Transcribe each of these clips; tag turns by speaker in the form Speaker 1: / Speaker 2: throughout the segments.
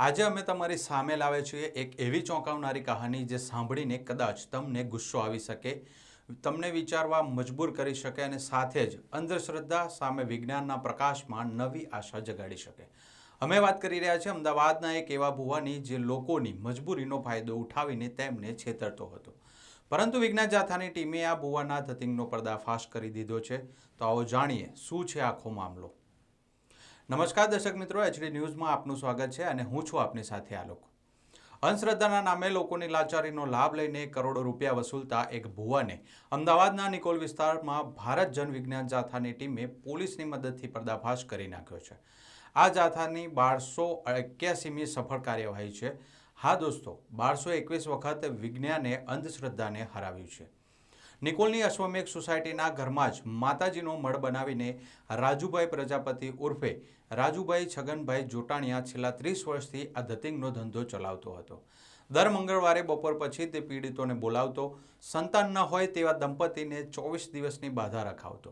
Speaker 1: આજે અમે તમારી સામે લાવે છીએ એક એવી ચોંકાવનારી કહાની જે સાંભળીને કદાચ તમને ગુસ્સો આવી શકે, તમને વિચારવા મજબૂર કરી શકે અને સાથે જ અંધશ્રદ્ધા સામે વિજ્ઞાનના પ્રકાશમાં નવી આશા જગાડી શકે। અમે વાત કરી રહ્યા છીએ અમદાવાદના એક એવા ભુવાની જે લોકોની મજબૂરીનો ફાયદો ઉઠાવીને તેમને છેતરતો હતો, પરંતુ વિજ્ઞાન જાથાની ટીમે આ ભુવાના ધતિંગનો પર્દાફાશ કરી દીધો છે। તો આવો જાણીએ શું છે આખો મામલો। નમસ્કાર દર્શક મિત્રો, એચડી ન્યૂઝમાં આપનું સ્વાગત છે અને હું છું આપની સાથે આલોક। અંધશ્રદ્ધાના નામે લોકોની લાચારીનો લાભ લઈને કરોડો રૂપિયા વસૂલતા એક ભુવાને અમદાવાદના નિકોલ વિસ્તારમાં ભારત જન વિજ્ઞાન જાથાની ટીમે પોલીસની મદદથી પર્દાફાશ કરી નાખ્યો છે। આ જાથાની 1281મી સફળ કાર્યવાહી છે। હા દોસ્તો, 1221 વખત વિજ્ઞાને અંધશ્રદ્ધાને હરાવ્યું છે। નિકોલની અશ્વમેઘ સોસાયટીના ઘરમાં જ માતાજીનો મઢ બનાવીને રાજુભાઈ પ્રજાપતિ ઉર્ફે રાજુભાઈ છગનભાઈ જોટાણીયા છેલ્લા 30 વર્ષથી આ ધતિંગનો ધંધો ચલાવતો હતો। દર મંગળવારે બપોર પછી તે પીડિતોને બોલાવતો, સંતાન ન હોય તેવા દંપતીને 24 દિવસની બાધા રખાવતો,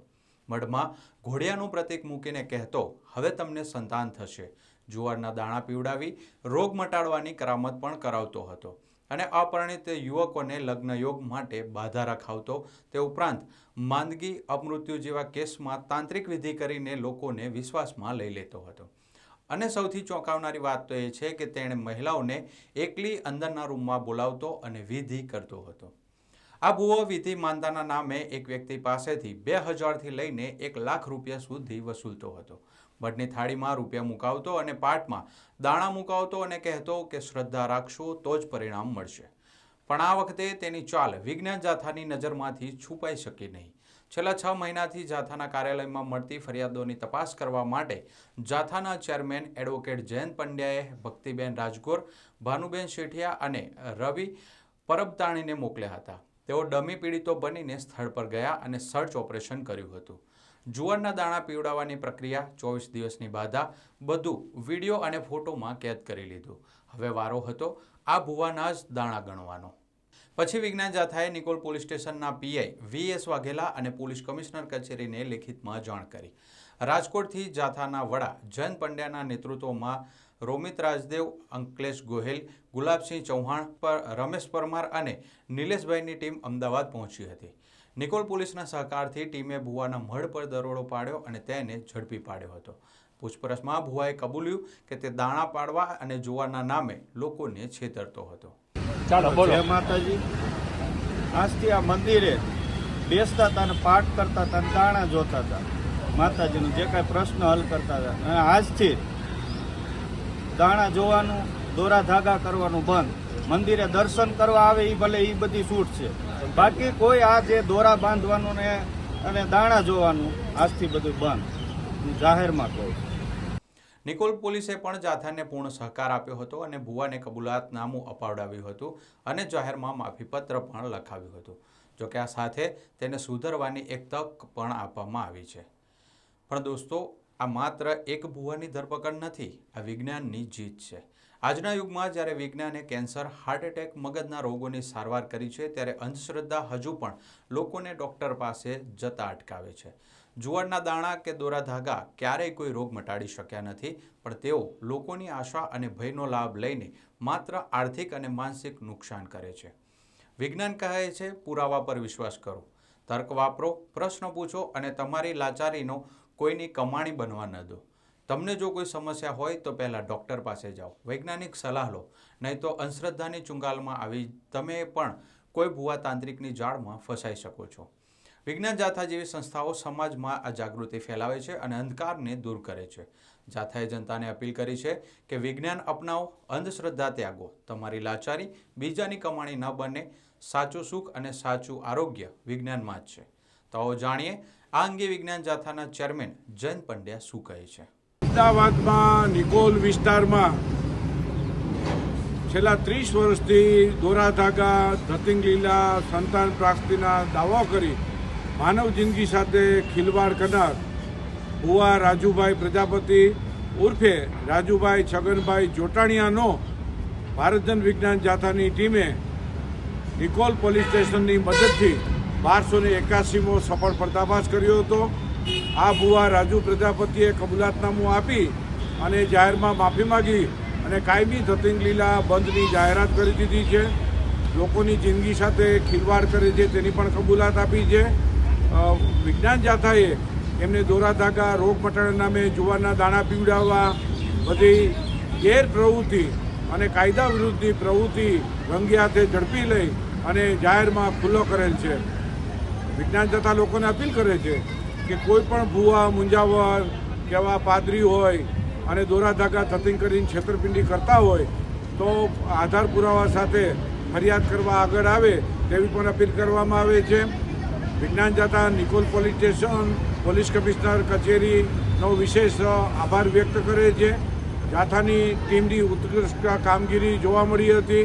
Speaker 1: મઢમાં ઘોડિયાનું પ્રતીક મૂકીને કહેતો, હવે તમને સંતાન થશે। જુવારના દાણા પીવડાવી રોગ મટાડવાની કરામત પણ કરાવતો હતો અને અપરિણિત યુવકોને લગ્ન યોગ માટે બાધા રખાવતો। તે ઉપરાંત માંદગી, અપમૃત્યુ જેવા કેસમાં તાંત્રિક વિધિ કરીને લોકોને વિશ્વાસમાં લઈ લેતો હતો। અને સૌથી ચોંકાવનારી વાત તો એ છે કે તેણે મહિલાઓને એકલી અંદરના રૂમમાં બોલાવતો અને વિધિ કરતો હતો। આ ભુવો વિધિ માનતાના નામે એક વ્યક્તિ પાસેથી 2000થી લઈને 1 લાખ રૂપિયા સુધી વસૂલતો હતો। મઢની થાળીમાં રૂપિયા મુકાવતો અને પાટમાં દાણા મુકાવતો અને કહેતો કે શ્રદ્ધા રાખશો તો જ પરિણામ મળશે। પણ આ વખતે તેની ચાલ વિજ્ઞાન જાથાની નજરમાંથી છુપાઈ શકી નહીં। છેલ્લા 6 મહિનાથી જાથાના કાર્યાલયમાં મળતી ફરિયાદોની તપાસ કરવા માટે જાથાના ચેરમેન એડવોકેટ જયંત પંડ્યાએ ભક્તિબેન રાજગોર, ભાનુબેન શેઠિયા અને રવિ પરબતાણીને મોકલ્યા હતા। તેઓ ડમી પીડિતો બનીને સ્થળ પર ગયા અને સર્ચ ઓપરેશન કર્યું હતું। જુવારના દાણા પીવડાવવાની પ્રક્રિયા, 24 દિવસની બાધા, બધું વિડીયો અને ફોટોમાં કેદ કરી લીધું। હવે વારો હતો આ ભુવાના જ દાણા ગણવાનો। પછી વિજ્ઞાન જાથાએ નિકોલ પોલીસ સ્ટેશનના પીઆઈ VS વાઘેલા અને પોલીસ કમિશનર કચેરીને લેખિતમાં જાણ કરી। રાજકોટથી જાથાના વડા જયંત પંડ્યાના નેતૃત્વમાં રોમિત રાજદેવ, અંકલેશ ગોહેલ, ગુલાબસિંહ ચૌહાણ, રમેશ પરમાર અને નિલેશભાઈની ટીમ અમદાવાદ પહોંચી હતી। નિકોલ પોલીસના સહકારથી ટીમે ભુવાના મઢ પર દરોડો પાડ્યો અને તેને ઝડપી પાડ્યો હતો। પૂછપરછમાં ભુવાએ કબૂલ્યું કે તે દાણા પાડવા અને જોવાના નામે લોકોને છેતરતો હતો।
Speaker 2: જય માતાજી। આજથી આ મંદિરે બેસતા હતા ને પાઠ કરતા હતા, દાણા જોતા હતા, માતાજીનો જે કાંઈ પ્રશ્ન હલ કરતા હતા। અને આજથી દાણા જોવાનું, દોરા ધાગા કરવાનું બંધ। મંદિરે દર્શન કરવા આવે એ ભલે એ બધી છૂટ છે, બાકી કોઈ આ જે દોરા બાંધવાનું ને અને દાણા જોવાનું આજથી બધું બંધ, જાહેરમાં કહું।
Speaker 1: નિકોલ પોલીસે પણ જાથાને પૂર્ણ સહકાર આપ્યો હતો અને ભુવાને કબૂલાતનામું અપાવડાવ્યું હતું અને જાહેરમાં માફીપત્ર પણ લખાવ્યું હતું। જોકે આ સાથે તેને સુધરવાની એક તક પણ આપવામાં આવી છે। પણ દોસ્તો, આ માત્ર એક ભુવાની ધરપકડ નથી, આ વિજ્ઞાનની જીત છે। આજના યુગમાં જ્યારે વિજ્ઞાને કેન્સર, હાર્ટ એટેક, મગજના રોગોની સારવાર કરી છે, ત્યારે અંધશ્રદ્ધા હજુ પણ લોકોને ડૉક્ટર પાસે જતા અટકાવે છે। જુવારના દાણા કે દોરા ધાગા ક્યારેય કોઈ રોગ મટાડી શક્યા નથી, પણ તેઓ લોકોની આશા અને ભયનો લાભ લઈને માત્ર આર્થિક અને માનસિક નુકસાન કરે છે। વિજ્ઞાન કહે છે, પુરાવા પર વિશ્વાસ કરો, તર્ક વાપરો, પ્રશ્ન પૂછો અને તમારી લાચારીનો કોઈની કમાણી બનવા ન દો। તમને જો કોઈ સમસ્યા હોય તો પહેલાં ડૉક્ટર પાસે જાઓ, વૈજ્ઞાનિક સલાહ લો, નહીં તો અંધશ્રદ્ધાની ચુંગાલમાં આવી તમે પણ કોઈ ભુવા તાંત્રિકની જાળમાં ફસાઈ શકો છો। વિજ્ઞાન જાથા જેવી સંસ્થાઓ સમાજમાં આ જાગૃતિ ફેલાવે છે અને અંધકારને દૂર કરે છે। જાથાએ જનતાને અપીલ કરી છે કે વિજ્ઞાન અપનાવો, અંધશ્રદ્ધા ત્યાગો, તમારી લાચારી બીજાની કમાણી ન બને। સાચું સુખ અને સાચું આરોગ્ય વિજ્ઞાનમાં જ છે। તો આવો જાણીએ આ અંગે વિજ્ઞાન જાથાના ચેરમેન જયંત પંડ્યા શું કહે છે।
Speaker 3: અમદાવાદમાં નિકોલ વિસ્તારમાં છેલ્લા 30 વર્ષથી દોરા ધાગા, ધતિંગ લીલા, સંતાન પ્રાપ્તિના દાવો કરી માનવ જિંદગી સાથે ખિલવાડ કરનાર ભુવા રાજુભાઈ પ્રજાપતિ ઉર્ફે રાજુભાઈ છગનભાઈ જોટાણીયાનો ભારત જન વિજ્ઞાન જાથાની ટીમે નિકોલ પોલીસ સ્ટેશનની મદદથી 1281મો સફળ પર્દાફાશ કર્યો હતો। આ ભુવા રાજુ પ્રજાપતિએ કબૂલાતનામું આપી અને જાહેરમાં માફી માગી અને કાયમી ધતિંગ લીલા બંધની જાહેરાત કરી દીધી છે. લોકોની જિંદગી સાથે ખિલવાડ કરે છે તેની પણ કબૂલાત આપી છે. વિજ્ઞાન જાથાએ એમને દોરા ધાગા, રોગ મટાડવાના નામે જુવારના દાણા પીવડાવવા, બધી ગેરપ્રવૃત્તિ અને કાયદા વિરુદ્ધની પ્રવૃત્તિ રંગે હાથે ઝડપી લઈ અને જાહેરમાં ખુલ્લો કરેલ છે. વિજ્ઞાન જાથા લોકોને અપીલ કરે છે કે કોઈ પણ ભૂવા, મુંજાવર કેવા પાદરી હોય અને દોરા ધાગા ધતિંગ કરીને છેતરપિંડી કરતા હોય તો આધાર પુરાવા સાથે ફરિયાદ કરવા આગળ આવે તેવી પણ અપીલ કરવામાં આવે છે. વિજ્ઞાન Jatha Nikol police station, police commissioner કચેરીનો વિશેષ આભાર વ્યક્ત કરે છે. જાથાની ટીમની ઉત્કૃષ્ટ કામગીરી જોવા મળી હતી.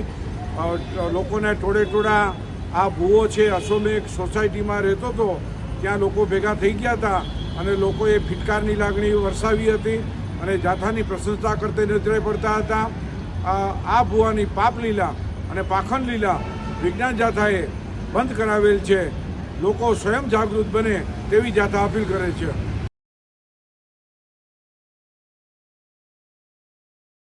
Speaker 3: લોકોને ટોળે-ટોળા આ ભૂવો છે અશોમેઘ સોસાયટીમાં રહેતો હતો ત્યાં લોકો ભેગા થઈ ગયા હતા અને લોકોએ ફિટકારની લાગણી વરસાવી હતી અને જાથાની પ્રશંસા કરતી નજરે પડતા હતા. આ ભૂવાની પાપલીલા અને પાખંડ લીલા વિજ્ઞાન જાથાએ બંધ કરાવેલ છે. લોકો સ્વયં જાગૃત બને તેવી જાથા અપીલ કરે છે.